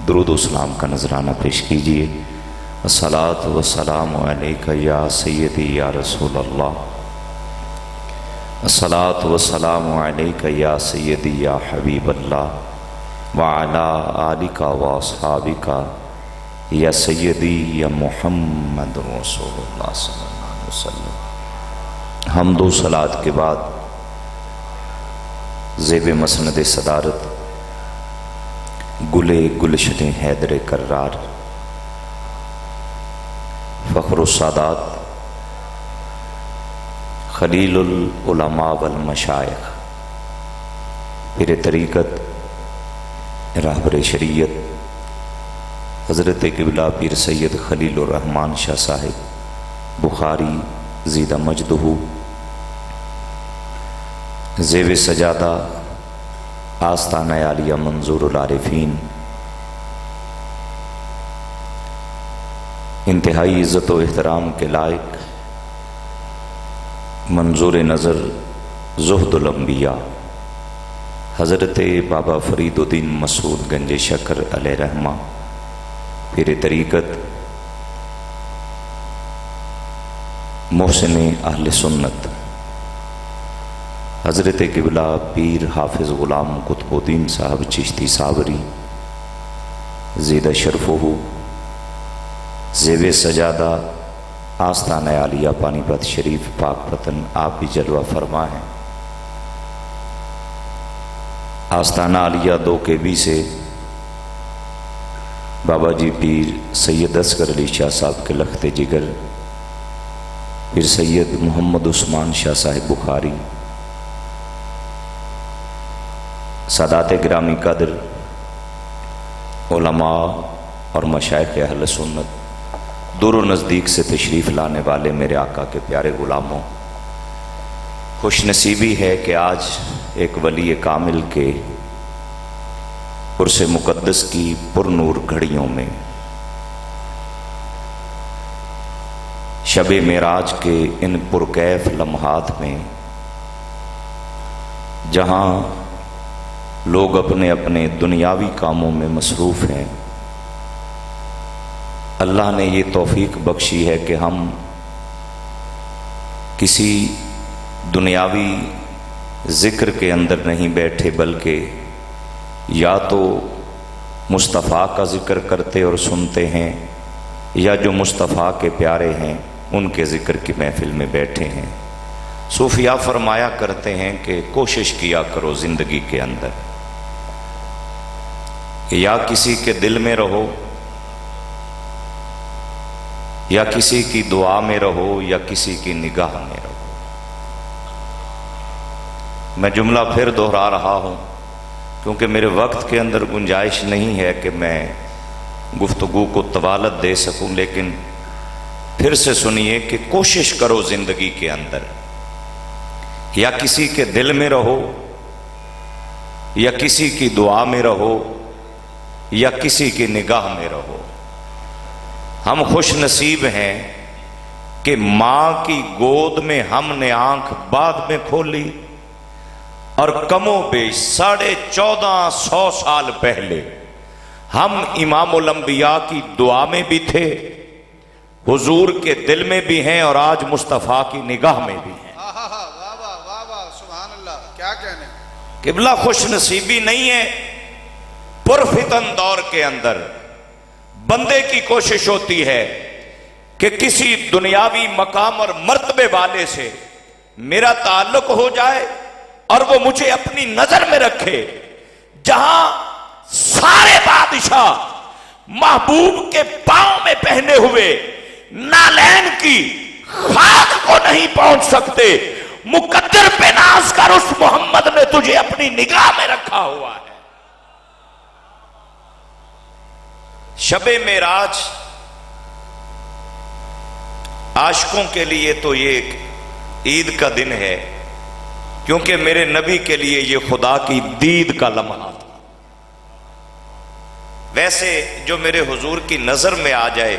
درود و سلام کا نذرانہ پیش کیجیے۔ الصلاۃ والسلام علیک یا سیدی یا رسول اللہ، الصلاۃ والسلام علیک یا سیدی یا حبیب اللہ، وعلی آلک و اصحابک یا سیدی یا محمد رسول اللہ صلی اللہ علیہ وسلم۔ حمد و صلات کے بعد زیب مسند صدارت گلے گلشن حیدر کرار، فخر السادات، خلیل العلماء والمشائخ، پیر طریقت راہبر شریعت حضرت قبلہ پیر سید خلیل الرحمن شاہ صاحب بخاری زیدہ مجدہ، زیب سجادہ آستانہ عالیہ منظور العارفین، انتہائی عزت و احترام کے لائق منظور نظر زہد الانبیاء حضرت بابا فرید الدین مسعود گنج شکر علیہ رحمہ، پیر طریقت محسن اہل سنت حضرت قبلہ پیر حافظ غلام قطب الدین صاحب چشتی صابری زیدہ شرفہ، زیب سجادہ آستانہ عالیہ پانی پت شریف پاک پتن، آپ بھی جلوہ فرما ہیں۔ آستانہ عالیہ 2 KB سے بابا جی پیر سید اصغر علی شاہ صاحب کے لخت جگر، پیر سید محمد عثمان شاہ صاحب بخاری، سادات گرامی قدر علماء اور مشائخ اہل سنت، دور و نزدیک سے تشریف لانے والے میرے آقا کے پیارے غلاموں، خوش نصیبی ہے کہ آج ایک ولی کامل کے عرس مقدس کی پر نور گھڑیوں میں، شب معراج کے ان پرکیف لمحات میں، جہاں لوگ اپنے اپنے دنیاوی کاموں میں مصروف ہیں، اللہ نے یہ توفیق بخشی ہے کہ ہم کسی دنیاوی ذکر کے اندر نہیں بیٹھے، بلکہ یا تو مصطفیٰ کا ذکر کرتے اور سنتے ہیں، یا جو مصطفیٰ کے پیارے ہیں ان کے ذکر کی محفل میں بیٹھے ہیں۔ صوفیاء فرمایا کرتے ہیں کہ کوشش کیا کرو زندگی کے اندر، یا کسی کے دل میں رہو، یا کسی کی دعا میں رہو، یا کسی کی نگاہ میں رہو۔ میں جملہ پھر دہرا رہا ہوں کیونکہ میرے وقت کے اندر گنجائش نہیں ہے کہ میں گفتگو کو طوالت دے سکوں، لیکن پھر سے سنیے کہ کوشش کرو زندگی کے اندر، یا کسی کے دل میں رہو، یا کسی کی دعا میں رہو، یا کسی کی نگاہ میں رہو۔ ہم خوش نصیب ہیں کہ ماں کی گود میں ہم نے آنکھ بعد میں کھولی، اور کم و بیش 1450 سال پہلے ہم امام الانبیاء کی دعا میں بھی تھے، حضور کے دل میں بھی ہیں، اور آج مصطفیٰ کی نگاہ میں بھی ہیں۔ سبحان اللہ، کیا کہنے۔ قبلہ خوش نصیبی نہیں ہے، پرفتن دور کے اندر بندے کی کوشش ہوتی ہے کہ کسی دنیاوی مقام اور مرتبے والے سے میرا تعلق ہو جائے اور وہ مجھے اپنی نظر میں رکھے۔ جہاں سارے بادشاہ محبوب کے پاؤں میں پہنے ہوئے نالین کی خاک کو نہیں پہنچ سکتے، مقدر پہ ناز کر، اس محمد نے تجھے اپنی نگاہ میں رکھا ہوا ہے۔ شب معراج عاشقوں کے لیے تو یہ ایک عید کا دن ہے، کیونکہ میرے نبی کے لیے یہ خدا کی دید کا لمحہ تھا۔ ویسے جو میرے حضور کی نظر میں آ جائے،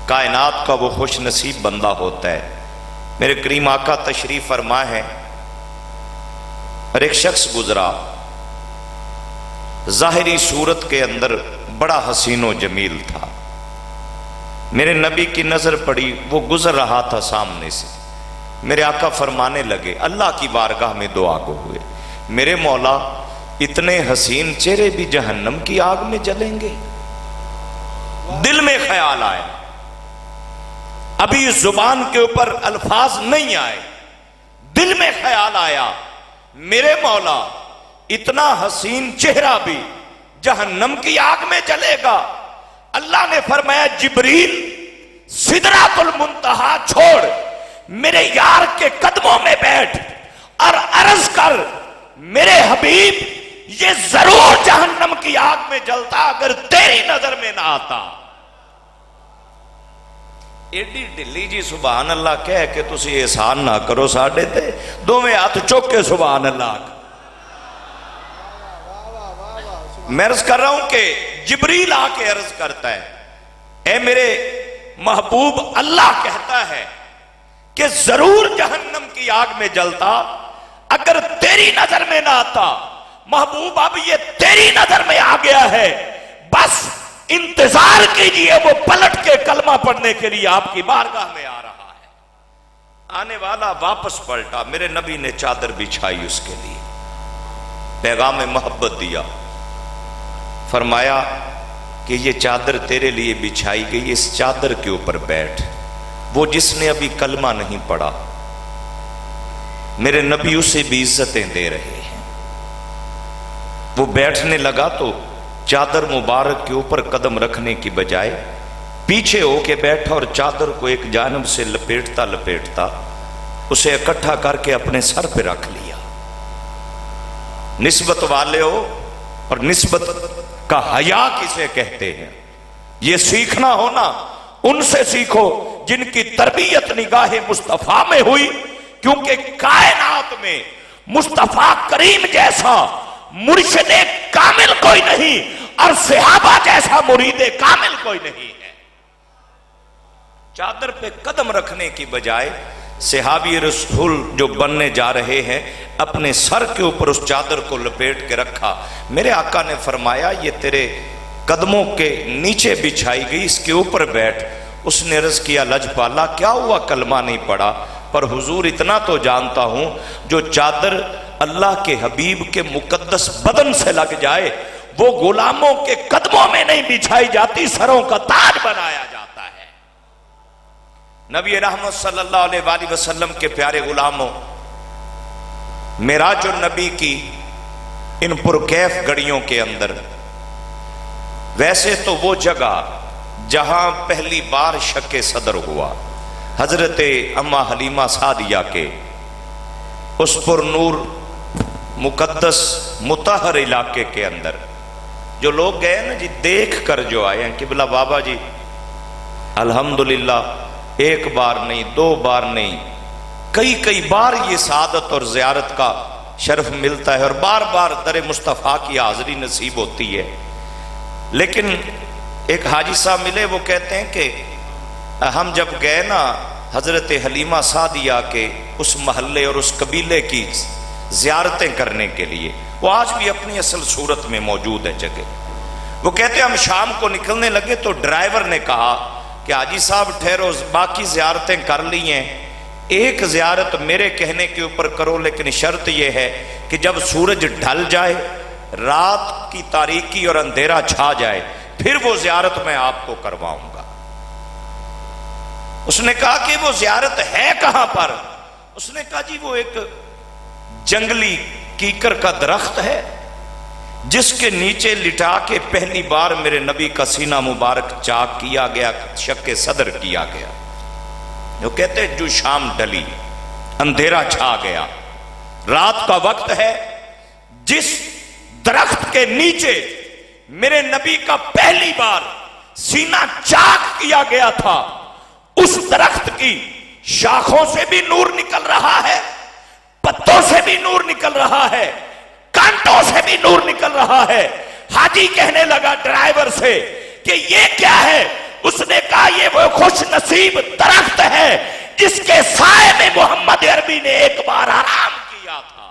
کائنات کا وہ خوش نصیب بندہ ہوتا ہے۔ میرے کریم آقا تشریف فرما ہے، اور ایک شخص گزرا، ظاہری صورت کے اندر بڑا حسین و جمیل تھا. میرے نبی کی نظر پڑی، وہ گزر رہا تھا سامنے سے. میرے آقا فرمانے لگے، اللہ کی بارگاہ میں دعا گو ہوئے، میرے مولا اتنے حسین چہرے بھی جہنم کی آگ میں جلیں گے؟ دل میں خیال آیا، ابھی زبان کے اوپر الفاظ نہیں آئے، دل میں خیال آیا میرے مولا اتنا حسین چہرہ بھی جہنم کی آگ میں جلے گا؟ اللہ نے فرمایا جبریل سدرۃ المنتہا چھوڑ، میرے یار کے قدموں میں بیٹھ اور عرض کر میرے حبیب یہ ضرور جہنم کی آگ میں جلتا اگر تیری نظر میں نہ آتا. ایڈی ڈلی جی سبحان اللہ کہہ کہ تسی احسان نہ کرو ساڈے تے، دوویں ہاتھ چک کے سبحان اللہ. میں عرض کر رہا ہوں کہ جبریل آ کے عرض کرتا ہے، اے میرے محبوب اللہ کہتا ہے کہ ضرور جہنم کی آگ میں جلتا اگر تیری نظر میں نہ آتا. محبوب اب یہ تیری نظر میں آ گیا ہے، بس انتظار کیجئے، وہ پلٹ کے کلمہ پڑھنے کے لیے آپ کی بارگاہ میں آ رہا ہے. آنے والا واپس پلٹا، میرے نبی نے چادر بچھائی اس کے لیے، پیغام محبت دیا، فرمایا کہ یہ چادر تیرے لیے بچھائی گئی، اس چادر کے اوپر بیٹھ. وہ جس نے ابھی کلمہ نہیں پڑھا میرے نبی اسے بھی عزتیں دے رہے ہیں. وہ بیٹھنے لگا تو چادر مبارک کے اوپر قدم رکھنے کی بجائے پیچھے ہو کے بیٹھا اور چادر کو ایک جانب سے لپیٹتا لپیٹتا اسے اکٹھا کر کے اپنے سر پہ رکھ لیا. نسبت والے ہو اور نسبت کا حیا کسے کہتے ہیں، یہ سیکھنا ہونا ان سے سیکھو جن کی تربیت نگاہ مصطفیٰ میں ہوئی، کیونکہ کائنات میں مصطفیٰ کریم جیسا مرشد کامل کوئی نہیں اور صحابہ جیسا مرید کامل کوئی نہیں ہے. چادر پہ قدم رکھنے کی بجائے صحابی رسول جو بننے جا رہے ہیں اپنے سر کے اوپر اس چادر کو لپیٹ کے رکھا. میرے آقا نے فرمایا یہ تیرے قدموں کے نیچے بچھائی گئی، اس کے اوپر بیٹھ. اس نے عرض کیا لجپالا کیا ہوا کلمہ نہیں پڑھا؟ پر حضور اتنا تو جانتا ہوں جو چادر اللہ کے حبیب کے مقدس بدن سے لگ جائے وہ غلاموں کے قدموں میں نہیں بچھائی جاتی، سروں کا تاج بنایا جاتا ہے. نبی رحمت صلی اللہ علیہ وآلہ وسلم کے پیارے غلاموں، معراج النبی کی ان پرکیف گھڑیوں کے اندر ویسے تو وہ جگہ جہاں پہلی بار شک صدر ہوا حضرت اما حلیمہ سعدیہ کے اس پر نور مقدس مطہر علاقے کے اندر جو لوگ گئے نا جی، دیکھ کر جو آئے ہیں قبلہ بابا جی الحمدللہ ایک بار نہیں، دو بار نہیں، کئی بار یہ سعادت اور زیارت کا شرف ملتا ہے اور بار بار در مصطفیٰ کی حاضری نصیب ہوتی ہے. لیکن ایک حاجی صاحب ملے، وہ کہتے ہیں کہ ہم جب گئے نا حضرت حلیمہ سعدیہ کے اس محلے اور اس قبیلے کی زیارتیں کرنے کے لیے، وہ آج بھی اپنی اصل صورت میں موجود ہے جگہ. وہ کہتے ہیں ہم شام کو نکلنے لگے تو ڈرائیور نے کہا کہ حاجی صاحب ٹھہرو، باقی زیارتیں کر لی ہیں، ایک زیارت میرے کہنے کے اوپر کرو، لیکن شرط یہ ہے کہ جب سورج ڈھل جائے، رات کی تاریکی اور اندھیرا چھا جائے، پھر وہ زیارت میں آپ کو کرواؤں گا. اس نے کہا کہ وہ زیارت ہے کہاں پر؟ اس نے کہا جی وہ ایک جنگلی کیکر کا درخت ہے جس کے نیچے لٹا کے پہلی بار میرے نبی کا سینہ مبارک چاک کیا گیا، شق صدر کیا گیا. جو کہتے ہیں جو شام ڈلی، اندھیرا چھا گیا، رات کا وقت ہے، جس درخت کے نیچے میرے نبی کا پہلی بار سینہ چاک کیا گیا تھا، اس درخت کی شاخوں سے بھی نور نکل رہا ہے، پتوں سے بھی نور نکل رہا ہے، کانٹوں سے بھی نور نکل رہا ہے. حاجی کہنے لگا ڈرائیور سے کہ یہ کیا ہے؟ اس نے کہا یہ وہ خوش نصیب درخت ہے جس کے سائے میں محمد عربی نے ایک بار آرام کیا تھا.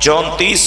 34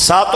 7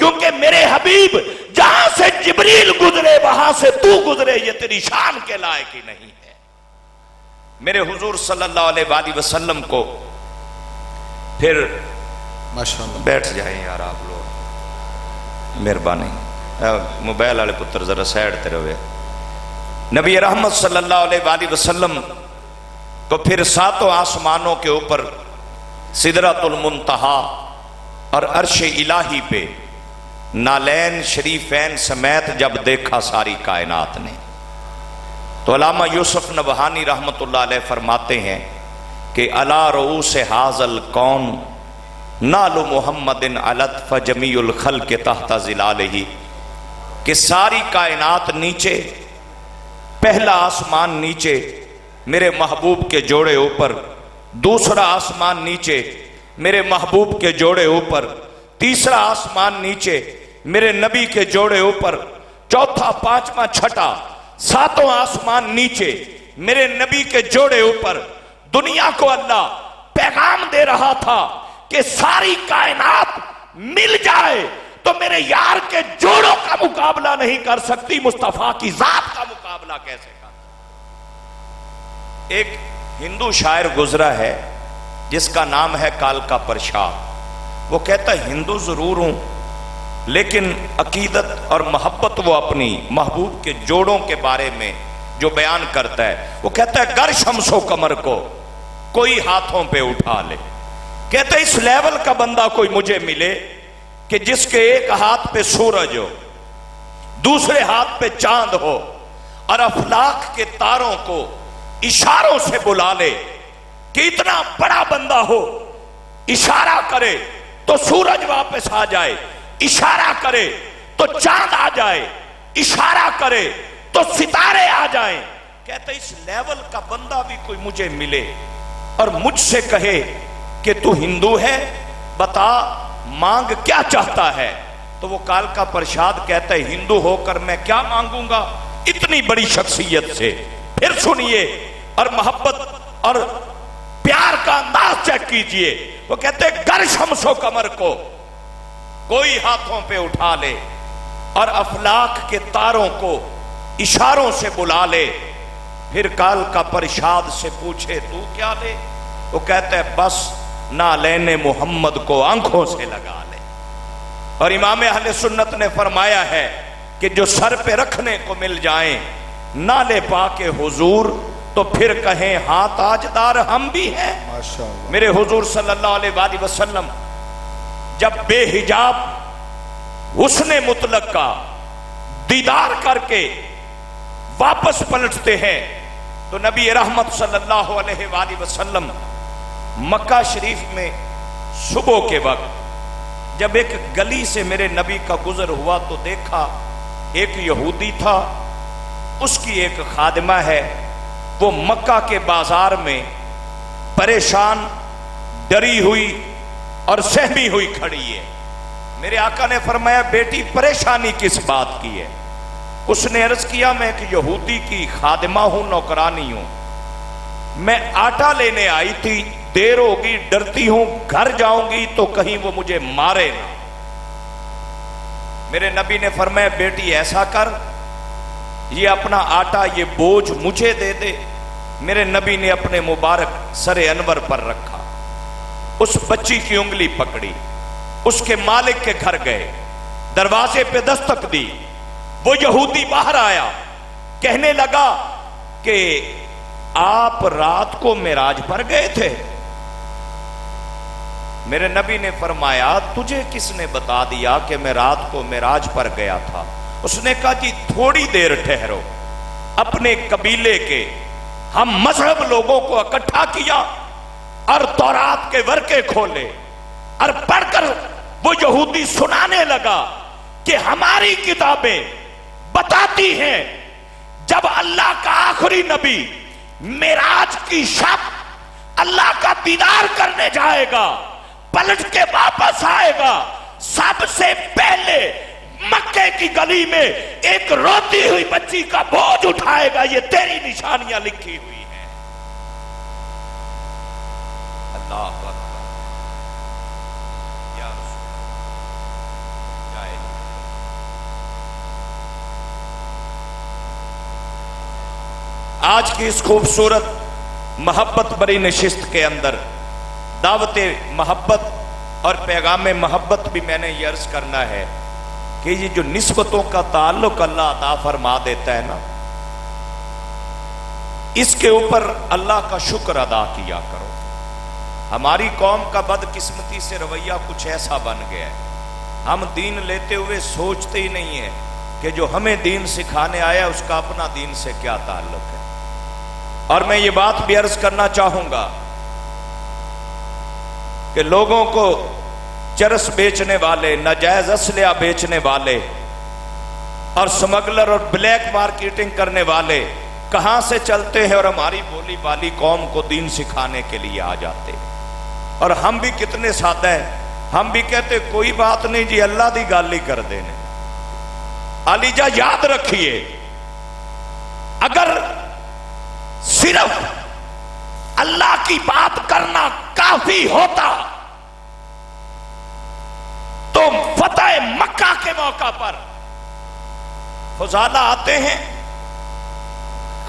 کیونکہ میرے حبیب جہاں سے جبریل گزرے وہاں سے تو گزرے یہ تیری شان کے لائق ہی نہیں ہے۔ میرے حضور صلی اللہ علیہ وآلہ وسلم کو پھر ماشاءاللہ بیٹھ جائیں یار آپ لوگ، مہربانی موبائل والے پتر ذرا سائڈ تے رہے۔ نبی رحمت صلی اللہ علیہ وآلہ وسلم کو پھر ساتوں آسمانوں کے اوپر سدرۃ المنتہا اور عرش الہی پہ نالین شریفین سمیت جب دیکھا ساری کائنات نے، تو علامہ یوسف نبہانی رحمت اللہ علیہ فرماتے ہیں کہ علی رؤوس ھذا الکون نال محمد علت فجمیع الخلق تحت ظلالہ، کہ ساری کائنات نیچے، پہلا آسمان نیچے میرے محبوب کے جوڑے اوپر، دوسرا آسمان نیچے میرے محبوب کے جوڑے اوپر، تیسرا آسمان نیچے میرے نبی کے جوڑے اوپر، چوتھا پانچواں چھٹا ساتوں آسمان نیچے میرے نبی کے جوڑے اوپر۔ دنیا کو اللہ پیغام دے رہا تھا کہ ساری کائنات مل جائے تو میرے یار کے جوڑوں کا مقابلہ نہیں کر سکتی، مصطفیٰ کی ذات کا مقابلہ کیسے کر۔ ایک ہندو شاعر گزرا ہے جس کا نام ہے کالکا پرشاد، وہ کہتا ہے ہندو ضرور ہوں لیکن عقیدت اور محبت وہ اپنی محبوب کے جوڑوں کے بارے میں جو بیان کرتا ہے، وہ کہتا ہے گر شمس و قمر کو کوئی ہاتھوں پہ اٹھا لے، کہتا ہے اس لیول کا بندہ کوئی مجھے ملے کہ جس کے ایک ہاتھ پہ سورج ہو، دوسرے ہاتھ پہ چاند ہو، اور افلاک کے تاروں کو اشاروں سے بلا لے، کہ اتنا بڑا بندہ ہو، اشارہ کرے تو سورج واپس آ جائے، اشارہ کرے تو چاند آ جائے، اشارہ کرے تو ستارے آ جائیں۔ کہتے اس لیول کا بندہ بھی کوئی مجھے ملے اور مجھ سے کہے کہ تو ہندو ہے، بتا مانگ کیا چاہتا ہے، تو وہ کالکا پرشاد کہتا ہے ہندو ہو کر میں کیا مانگوں گا اتنی بڑی شخصیت سے۔ پھر سنیے اور محبت اور پیار کا انداز چیک کیجئے، وہ کہتے ہیں گر شمس و قمر کو کوئی ہاتھوں پہ اٹھا لے اور افلاک کے تاروں کو اشاروں سے بلا لے، پھر کالکا پرشاد سے پوچھے تو کیا لے، وہ کہتا ہے بس نالین محمد کو آنکھوں سے لگا لے۔ اور امام اہل سنت نے فرمایا ہے کہ جو سر پہ رکھنے کو مل جائیں نالے پاک حضور تو پھر کہیں ہاں تاجدار ہم بھی ہیں۔ ماشاءاللہ میرے حضور صلی اللہ علیہ وآلہ وسلم جب بے حجاب حسن مطلق کا دیدار کر کے واپس پلٹتے ہیں تو نبی رحمت صلی اللہ علیہ وآلہ وسلم مکہ شریف میں صبح کے وقت جب ایک گلی سے میرے نبی کا گزر ہوا تو دیکھا ایک یہودی تھا، اس کی ایک خادمہ ہے، وہ مکہ کے بازار میں پریشان، ڈری ہوئی اور سہمی ہوئی کھڑی ہے۔ میرے آقا نے فرمایا بیٹی پریشانی کس بات کی ہے؟ اس نے عرض کیا میں ایک یہودی کی خادمہ ہوں، نوکرانی ہوں، میں آٹا لینے آئی تھی، دیر ہوگی، ڈرتی ہوں گھر جاؤں گی تو کہیں وہ مجھے مارے نہ۔ میرے نبی نے فرمایا بیٹی ایسا کر، یہ اپنا آٹا یہ بوجھ مجھے دے دے۔ میرے نبی نے اپنے مبارک سر انور پر رکھا، اس بچی کی انگلی پکڑی، اس کے مالک کے گھر گئے، دروازے پہ دستک دی، وہ یہودی باہر آیا، کہنے لگا کہ آپ رات کو معراج پر گئے تھے؟ میرے نبی نے فرمایا تجھے کس نے بتا دیا کہ میں رات کو معراج پر گیا تھا؟ اس نے کہا جی تھوڑی دیر ٹھہرو، اپنے قبیلے کے ہم مذہب لوگوں کو اکٹھا کیا اور تورات کے ورقے کھولے اور پڑھ کر وہ یہودی سنانے لگا کہ ہماری کتابیں بتاتی ہیں جب اللہ کا آخری نبی معراج کی شب اللہ کا دیدار کرنے جائے گا، پلٹ کے واپس آئے گا، سب سے پہلے مکے کی گلی میں ایک روتی ہوئی بچی کا بوجھ اٹھائے گا، یہ تیری نشانیاں لکھی ہوئی ہیں۔ اللہ اکبر، یا رسول اللہ، یا جائے۔ آج کی اس خوبصورت محبت بری نشست کے اندر دعوت محبت اور پیغام محبت بھی میں نے یہ عرض کرنا ہے کہ یہ جو نسبتوں کا تعلق اللہ عطا فرما دیتا ہے نا، اس کے اوپر اللہ کا شکر ادا کیا کرو۔ ہماری قوم کا بدقسمتی سے رویہ کچھ ایسا بن گیا ہے، ہم دین لیتے ہوئے سوچتے ہی نہیں ہیں کہ جو ہمیں دین سکھانے آیا اس کا اپنا دین سے کیا تعلق ہے۔ اور میں یہ بات بھی عرض کرنا چاہوں گا کہ لوگوں کو چرس بیچنے والے، ناجائز اسلحہ بیچنے والے اور سمگلر اور بلیک مارکیٹنگ کرنے والے کہاں سے چلتے ہیں اور ہماری بولی بالی قوم کو دین سکھانے کے لیے آ جاتے ہیں۔ اور ہم بھی کتنے سادہ ہیں، ہم بھی کہتے کوئی بات نہیں جی، اللہ دی گل ہی کر دینے۔ علی جا یاد رکھیے، اگر صرف اللہ کی بات کرنا کافی ہوتا تو فتح مکہ کے موقع پر فضالہ آتے ہیں،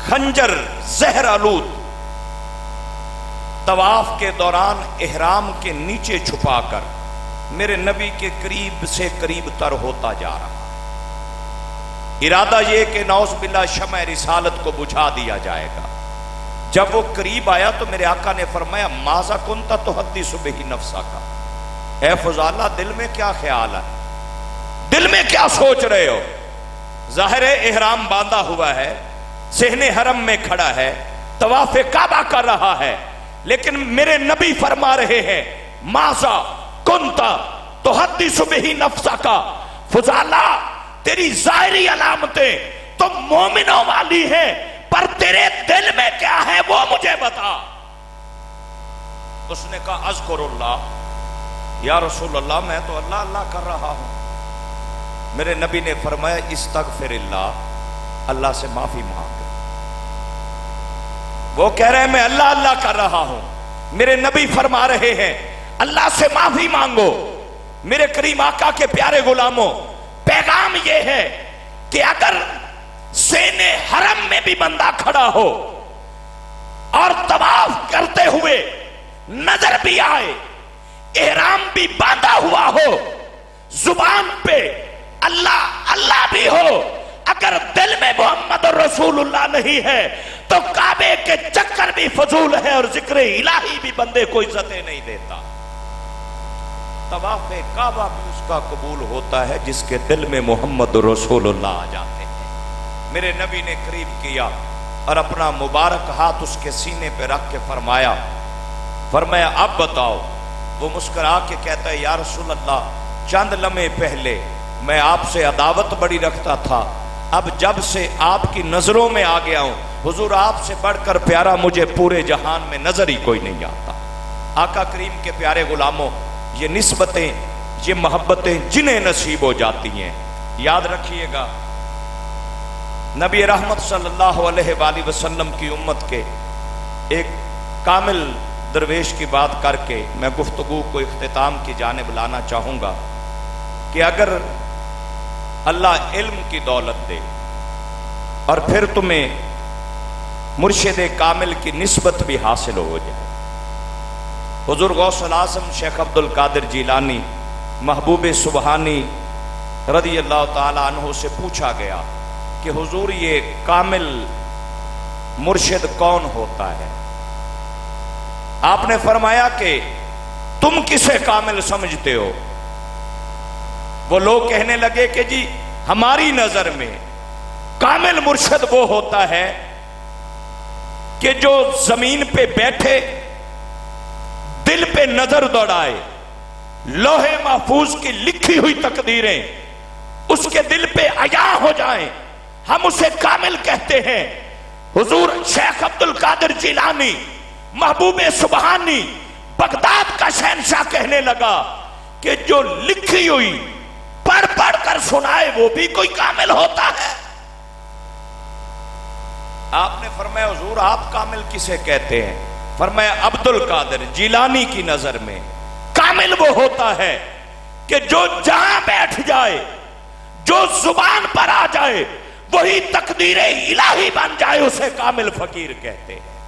خنجر زہر آلود طواف کے دوران احرام کے نیچے چھپا کر میرے نبی کے قریب سے قریب تر ہوتا جا رہا۔ ارادہ یہ کہ نعوذ باللہ شمع رسالت کو بجھا دیا جائے گا۔ جب وہ قریب آیا تو میرے آقا نے فرمایا ماذا کنت تحدث بہ نفسک، اے فضالہ دل میں کیا خیال ہے، دل میں کیا سوچ رہے ہو؟ ظاہر احرام باندھا ہوا ہے، صحن حرم میں کھڑا ہے، طواف کعبہ کر رہا ہے، لیکن میرے نبی فرما رہے ہیں ماذا کنت تحدث بہ نفسک، فضالہ تیری ظاہری علامتیں تو مومنوں والی ہیں، پر تیرے دل میں کیا ہے وہ مجھے بتا۔ اس نے کہا اذکر اللہ، یا رسول اللہ میں تو اللہ اللہ کر رہا ہوں۔ میرے نبی نے فرمایا استغفر اللہ، اللہ سے معافی مانگ۔ وہ کہہ رہے ہیں میں اللہ اللہ کر رہا ہوں، میرے نبی فرما رہے ہیں اللہ سے معافی مانگو۔ میرے کریم آقا کے پیارے غلاموں، پیغام یہ ہے کہ اگر سینے حرم میں بھی بندہ کھڑا ہو اور طواف کرتے ہوئے نظر بھی آئے، احرام بھی باندھا ہوا ہو، زبان پہ اللہ اللہ بھی ہو، اگر دل میں محمد رسول اللہ نہیں ہے تو کعبے کے چکر بھی فضول ہے اور ذکر الہی بھی بندے کو عزتیں نہیں دیتا۔ طواف کعبہ بھی اس کا قبول ہوتا ہے جس کے دل میں محمد رسول اللہ آ جاتے ہیں۔ میرے نبی نے قریب کیا اور اپنا مبارک ہاتھ اس کے سینے پہ رکھ کے فرمایا اب بتاؤ۔ وہ مسکرا کے کہتا ہے یا رسول اللہ چند لمحے پہلے میں آپ سے عداوت بڑی رکھتا تھا، اب جب سے آپ کی نظروں میں آ گیا ہوں حضور آپ سے بڑھ کر پیارا مجھے پورے جہان میں نظر ہی کوئی نہیں آتا۔ آقا کریم کے پیارے غلاموں، یہ نسبتیں، یہ محبتیں جنہیں نصیب ہو جاتی ہیں، یاد رکھیے گا نبی رحمت صلی اللہ علیہ وآلہ وسلم کی امت کے ایک کامل درویش کی بات کر کے میں گفتگو کو اختتام کی جانب لانا چاہوں گا کہ اگر اللہ علم کی دولت دے اور پھر تمہیں مرشد کامل کی نسبت بھی حاصل ہو جائے، حضور غوث الاعظم شیخ عبد القادر جیلانی محبوب سبحانی رضی اللہ تعالی عنہ سے پوچھا گیا کہ حضور یہ کامل مرشد کون ہوتا ہے؟ آپ نے فرمایا کہ تم کسے کامل سمجھتے ہو؟ وہ لوگ کہنے لگے کہ جی ہماری نظر میں کامل مرشد وہ ہوتا ہے کہ جو زمین پہ بیٹھے، دل پہ نظر دوڑائے، لوح محفوظ کی لکھی ہوئی تقدیریں اس کے دل پہ عیاں ہو جائیں، ہم اسے کامل کہتے ہیں۔ حضور شیخ عبد القادر جیلانی محبوب سبحانی بغداد کا شہنشاہ کہنے لگا کہ جو لکھی ہوئی پڑھ پڑھ کر سنائے وہ بھی کوئی کامل ہوتا ہے۔ آپ نے فرمایا حضور آپ کامل کسے کہتے ہیں؟ فرمایا عبد القادر جیلانی کی نظر میں کامل وہ ہوتا ہے کہ جو جہاں بیٹھ جائے، جو زبان پر آ جائے، وہی تقدیر الہی بن جائے، اسے کامل فقیر کہتے ہیں۔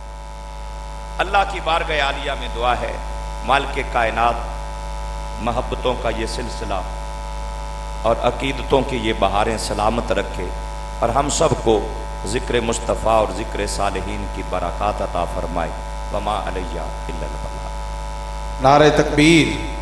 اللہ کی بارگاہ عالیہ میں دعا ہے، مالک کائنات محبتوں کا یہ سلسلہ اور عقیدتوں کی یہ بہاریں سلامت رکھے، اور ہم سب کو ذکر مصطفیٰ اور ذکر صالحین کی برکات عطا فرمائے۔ وما علیہ الا البلاغ۔ نعرہ تکبیر۔